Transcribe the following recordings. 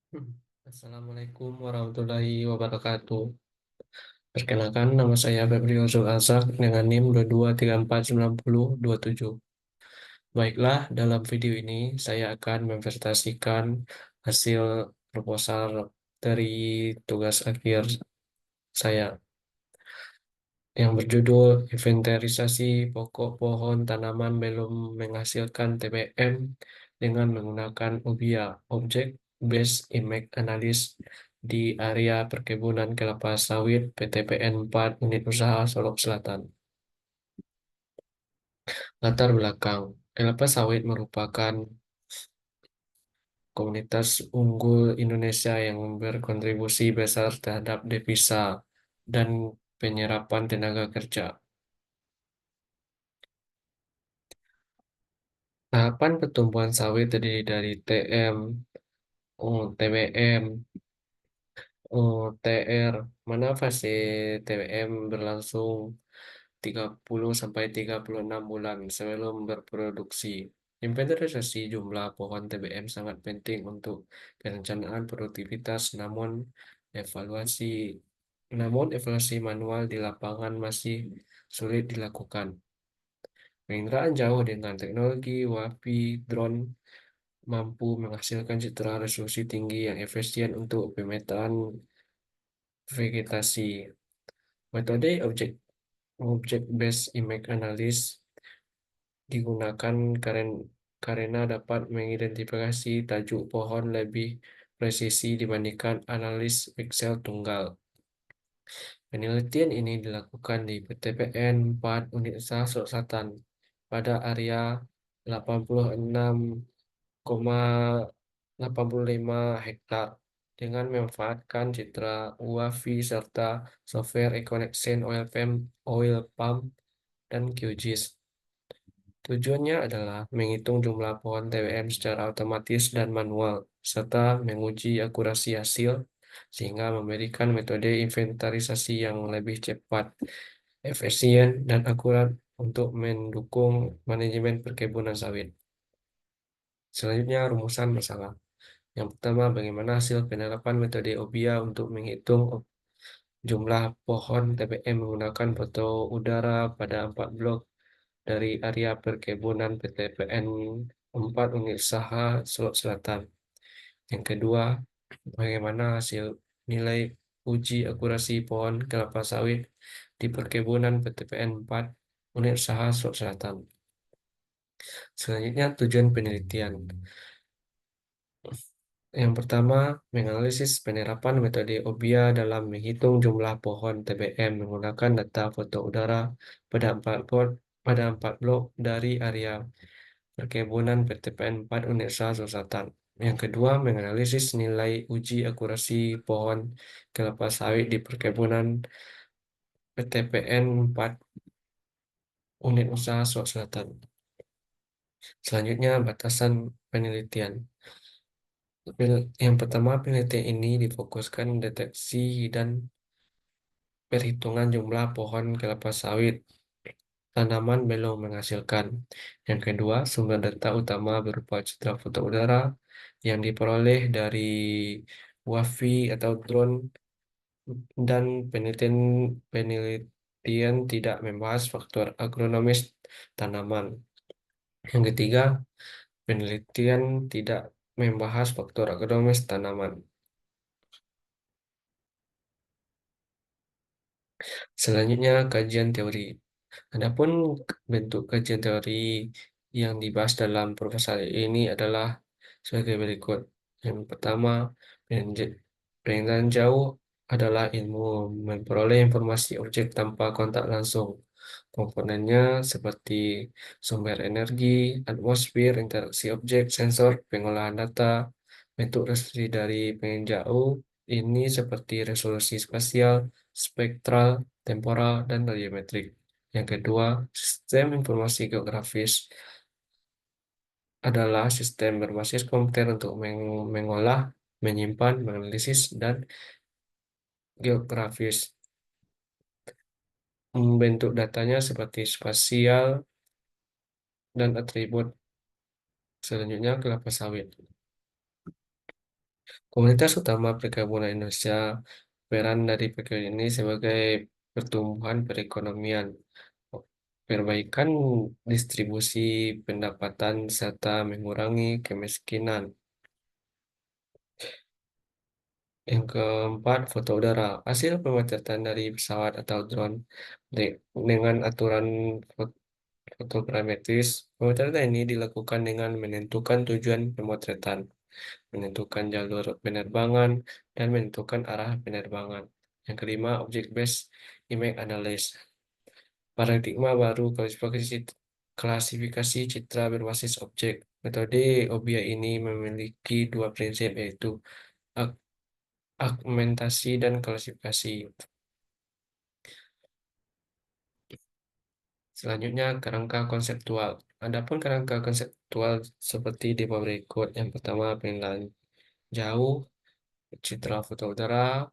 Hmm. Assalamualaikum warahmatullahi wabarakatuh. Perkenalkan, nama saya Febri Yusuf Azhar dengan NIM 22349027. Baiklah, dalam video ini saya akan mempresentasikan hasil proposal dari tugas akhir saya yang berjudul Inventarisasi Pokok Pohon Tanaman Belum Menghasilkan TBM dengan menggunakan OBIA, Object Based Impact Analysis di area perkebunan kelapa sawit PTPN 4 Unit Usaha Solok Selatan. Latar belakang, kelapa sawit merupakan komunitas unggul Indonesia yang berkontribusi besar terhadap devisa dan penyerapan tenaga kerja. Tahapan pertumbuhan sawit terdiri dari TM, TBM, TR, mana fase TBM berlangsung 30 sampai 36 bulan sebelum berproduksi. Inventarisasi jumlah pohon TBM sangat penting untuk perencanaan produktivitas, evaluasi evaluasi manual di lapangan masih sulit dilakukan. Penginderaan jauh dengan teknologi WAPI, drone mampu menghasilkan citra resolusi tinggi yang efisien untuk pemetaan vegetasi. Metode object based image analysis digunakan karena dapat mengidentifikasi tajuk pohon lebih presisi dibandingkan analis pixel tunggal. Penelitian ini dilakukan di PTPN 4 Unit Usaha Selatan pada area 86,85 hektar dengan memanfaatkan citra UAV serta software Econexen Oil Palm dan QGIS. Tujuannya adalah menghitung jumlah pohon TBM secara otomatis dan manual, serta menguji akurasi hasil, sehingga memberikan metode inventarisasi yang lebih cepat, efisien, dan akurat untuk mendukung manajemen perkebunan sawit. Selanjutnya, rumusan masalah. Yang pertama, bagaimana hasil penerapan metode OBIA untuk menghitung jumlah pohon TBM menggunakan foto udara pada 4 blok dari area perkebunan PTPN 4 Unit Usaha Solok Selatan. Yang kedua, bagaimana hasil nilai uji akurasi pohon kelapa sawit di perkebunan PTPN 4 Unit Usaha Solok Selatan. Selanjutnya, tujuan penelitian. Yang pertama, menganalisis penerapan metode OBIA dalam menghitung jumlah pohon TBM menggunakan data foto udara pada 4 blok dari area perkebunan PTPN 4 Unit Usaha Selatan. Yang kedua, menganalisis nilai uji akurasi pohon kelapa sawit di perkebunan PTPN 4 Unit Usaha Selatan. Selanjutnya, batasan penelitian. Yang pertama, penelitian ini difokuskan deteksi dan perhitungan jumlah pohon kelapa sawit tanaman belum menghasilkan. Yang kedua, sumber data utama berupa citra foto udara yang diperoleh dari WAFI atau drone dan penelitian tidak membahas faktor agronomis tanaman. Yang ketiga, penelitian tidak membahas faktor agronomis tanaman. Selanjutnya, kajian teori. Adapun bentuk kajian teori yang dibahas dalam proposal ini adalah sebagai berikut. Yang pertama, penelitian jauh adalah ilmu memperoleh informasi objek tanpa kontak langsung. Komponennya seperti sumber energi, atmosfer, interaksi objek, sensor, pengolahan data, bentuk resolusi dari penelitian jauh ini seperti resolusi spasial, spektral, temporal, dan radiometrik. Yang kedua, sistem informasi geografis adalah sistem berbasis komputer untuk mengolah, menyimpan, menganalisis, dan geografis. Membentuk datanya seperti spasial dan atribut. Selanjutnya, kelapa sawit. Komunitas utama perkebunan Indonesia, peran dari perkebunan ini sebagai pertumbuhan perekonomian, perbaikan distribusi pendapatan, serta mengurangi kemiskinan. Yang keempat, foto udara. Hasil pemotretan dari pesawat atau drone dengan aturan fotogrametris. Pemotretan ini dilakukan dengan menentukan tujuan pemotretan, menentukan jalur penerbangan, dan menentukan arah penerbangan. Yang kelima, object-based image analysis. Paradigma baru klasifikasi citra berbasis objek. Metode OBIA ini memiliki dua prinsip, yaitu ag- agmentasi dan klasifikasi. Selanjutnya, kerangka konseptual. Adapun kerangka konseptual seperti di bawah berikut. Yang pertama, penilaian jauh, citra foto udara,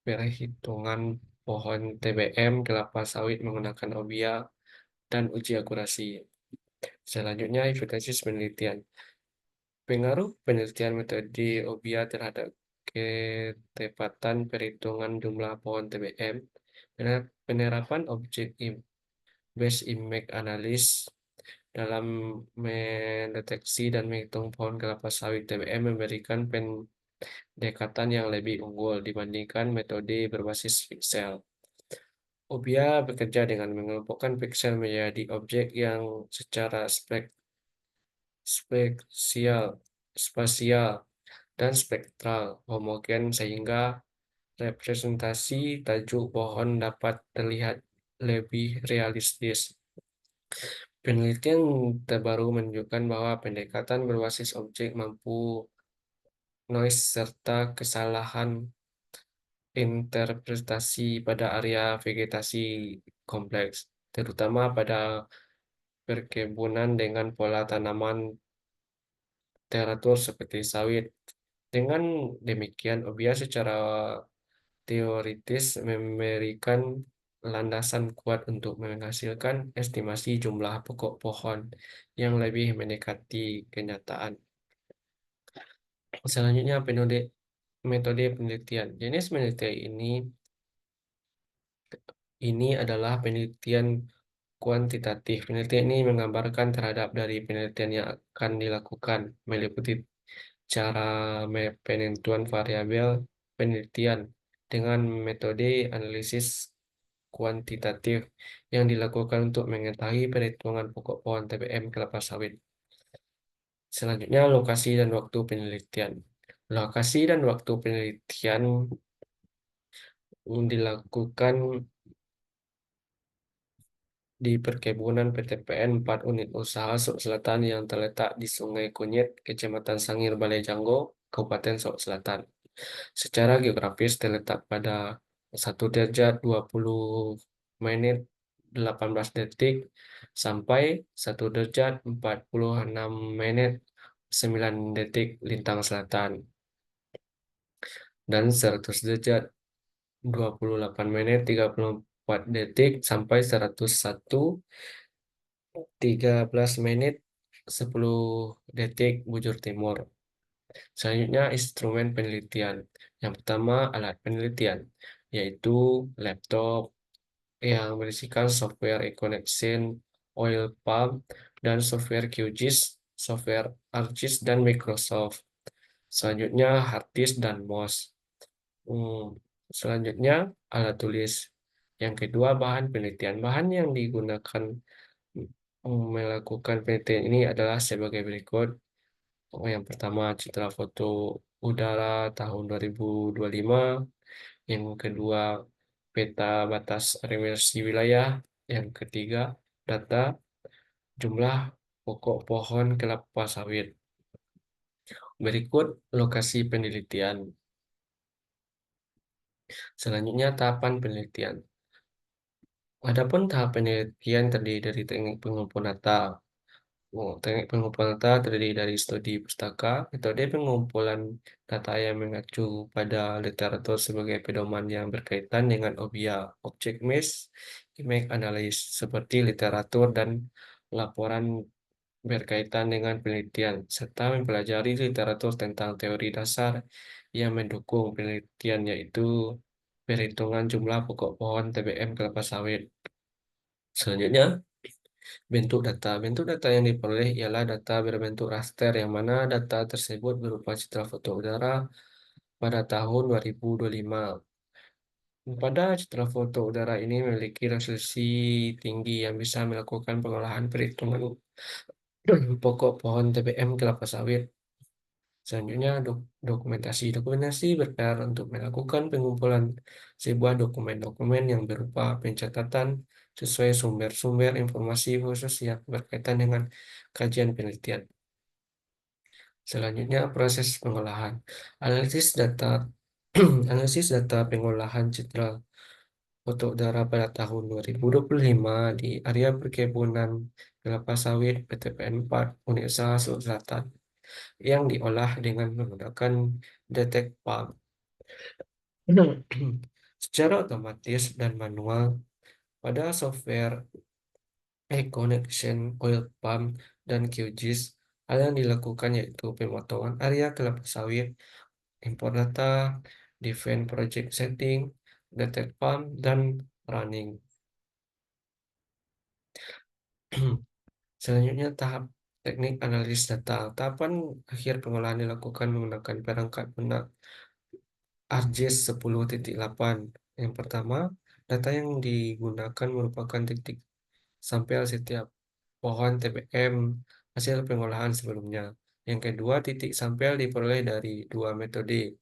perhitungan pohon TBM, kelapa sawit menggunakan OBIA, dan uji akurasi. Selanjutnya, hipotesis penelitian. Pengaruh penelitian metode OBIA terhadap ketepatan perhitungan jumlah pohon TBM, penerapan objek based image analysis dalam mendeteksi dan menghitung pohon kelapa sawit TBM memberikan pendekatan yang lebih unggul dibandingkan metode berbasis piksel. OBIA bekerja dengan mengelompokkan piksel menjadi objek yang secara spesial, spasial, dan spektral homogen sehingga representasi tajuk pohon dapat terlihat lebih realistis. Penelitian terbaru menunjukkan bahwa pendekatan berbasis objek mampu noise serta kesalahan interpretasi pada area vegetasi kompleks, terutama pada perkebunan dengan pola tanaman teratur seperti sawit. Dengan demikian, OBIA secara teoritis memberikan landasan kuat untuk menghasilkan estimasi jumlah pokok pohon yang lebih mendekati kenyataan. Selanjutnya, metode penelitian. Jenis penelitian ini adalah penelitian kuantitatif. Penelitian ini menggambarkan terhadap dari penelitian yang akan dilakukan, meliputi cara penentuan variabel penelitian dengan metode analisis kuantitatif yang dilakukan untuk mengetahui perhitungan pokok pohon TBM kelapa sawit. Selanjutnya, lokasi dan waktu penelitian. Lokasi dan waktu penelitian dilakukan di perkebunan PTPN 4 unit usaha Sok Selatan yang terletak di Sungai Kunyit, Kecamatan Sangir, Balai Janggo, Kabupaten Sok Selatan. Secara geografis terletak pada 1 derajat 20 menit 18 detik sampai 1 derajat 46 menit 9 detik lintang selatan dan 100 derajat 28 menit 34 detik sampai 101 13 menit 10 detik bujur timur. Selanjutnya, instrumen penelitian. Yang pertama, alat penelitian, yaitu laptop yang berisikan software Econexin, Oil Palm, dan software QGIS, software ArcGIS, dan Microsoft. Selanjutnya, hard disk dan mouse. Selanjutnya, alat tulis. Yang kedua, bahan penelitian. Bahan yang digunakan melakukan penelitian ini adalah sebagai berikut. Yang pertama, citra foto udara tahun 2025. Yang kedua, peta batas reversi wilayah. Yang ketiga, data jumlah pokok pohon kelapa sawit. Berikut lokasi penelitian. Selanjutnya, tahapan penelitian. Adapun tahap penelitian terdiri dari teknik pengumpulan data. Teknik pengumpulan data terdiri dari studi pustaka, metode pengumpulan data yang mengacu pada literatur sebagai pedoman yang berkaitan dengan OBIA, Object Based Image Analysis, seperti literatur dan laporan berkaitan dengan penelitian, serta mempelajari literatur tentang teori dasar yang mendukung penelitian, yaitu perhitungan jumlah pokok pohon TBM kelapa sawit. Selanjutnya, bentuk data. Bentuk data yang diperoleh ialah data berbentuk raster, yang mana data tersebut berupa citra foto udara pada tahun 2025. Pada citra foto udara ini memiliki resolusi tinggi yang bisa melakukan pengolahan perhitungan pokok pohon TBM kelapa sawit. Selanjutnya, dokumentasi. Dokumentasi berperan untuk melakukan pengumpulan sebuah dokumen-dokumen yang berupa pencatatan sesuai sumber-sumber informasi khusus yang berkaitan dengan kajian penelitian. Selanjutnya, proses pengolahan. Analisis data analisis data pengolahan citra foto udara pada tahun 2025 di area perkebunan kelapa sawit PTPN 4 Unit Usaha Selatan yang diolah dengan menggunakan detek palm secara otomatis dan manual pada software iConnection, Oil Palm, dan QGIS. Hal yang dilakukan yaitu pemotongan area kelapa sawit, import data, define project setting, detect palm, dan running. Selanjutnya, tahap teknik analisis data. Tahapan akhir pengolahan dilakukan menggunakan perangkat lunak ArcGIS 10.8. Yang pertama, data yang digunakan merupakan titik sampel setiap pohon TBM hasil pengolahan sebelumnya. Yang kedua, titik sampel diperoleh dari dua metode,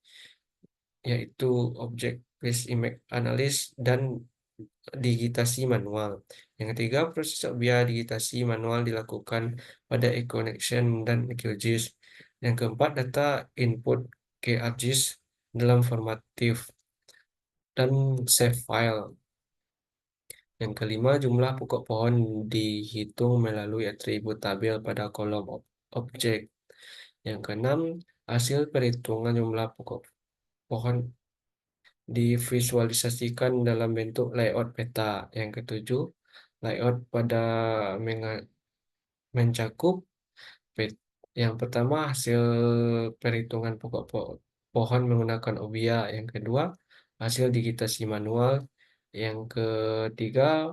yaitu Object Based Image Analysis dan digitasi manual. Yang ketiga, proses objek digitasi manual dilakukan pada e-connection dan QGIS. Yang keempat, data input ke ArcGIS dalam format TIFF dan save file. Yang kelima, jumlah pokok pohon dihitung melalui atribut tabel pada kolom objek. Yang keenam, hasil perhitungan jumlah pokok pohon divisualisasikan dalam bentuk layout peta. Yang ketujuh, layout pada mencakup yang pertama, hasil perhitungan pokok pohon menggunakan OBIA. Yang kedua, hasil digitasi manual. Yang ketiga,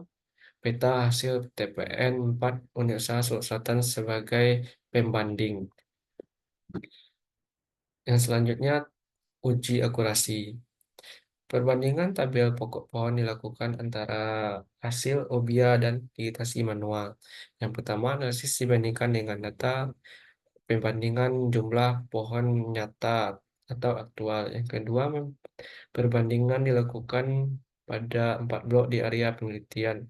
peta hasil TPN 4 Unit Usaha Selatan sebagai pembanding. Yang selanjutnya, uji akurasi. Perbandingan tabel pokok pohon dilakukan antara hasil OBIA dan digitasi manual. Yang pertama, analisis dibandingkan dengan data perbandingan jumlah pohon nyata atau aktual. Yang kedua, perbandingan dilakukan pada 4 blok di area penelitian.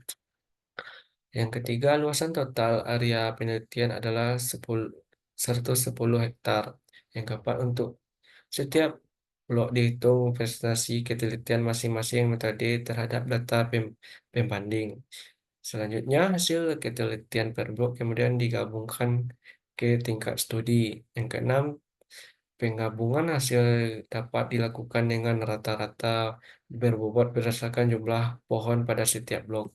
Yang ketiga, luasan total area penelitian adalah 110 hektar. Yang keempat, untuk setiap blok dihitung prestasi ketelitian masing-masing metode terhadap data pembanding. Selanjutnya, hasil ketelitian per blok kemudian digabungkan ke tingkat studi. Yang keenam, penggabungan hasil dapat dilakukan dengan rata-rata berbobot berdasarkan jumlah pohon pada setiap blok.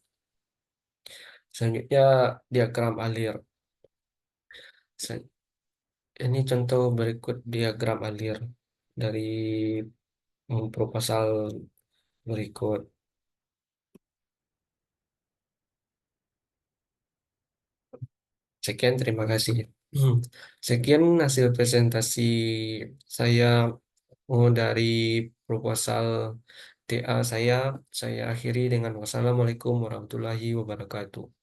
Selanjutnya, diagram alir. Ini contoh berikut diagram alir dari proposal berikut. Sekian, terima kasih. Sekian hasil presentasi saya dari proposal TA saya. Saya akhiri dengan wassalamualaikum warahmatullahi wabarakatuh.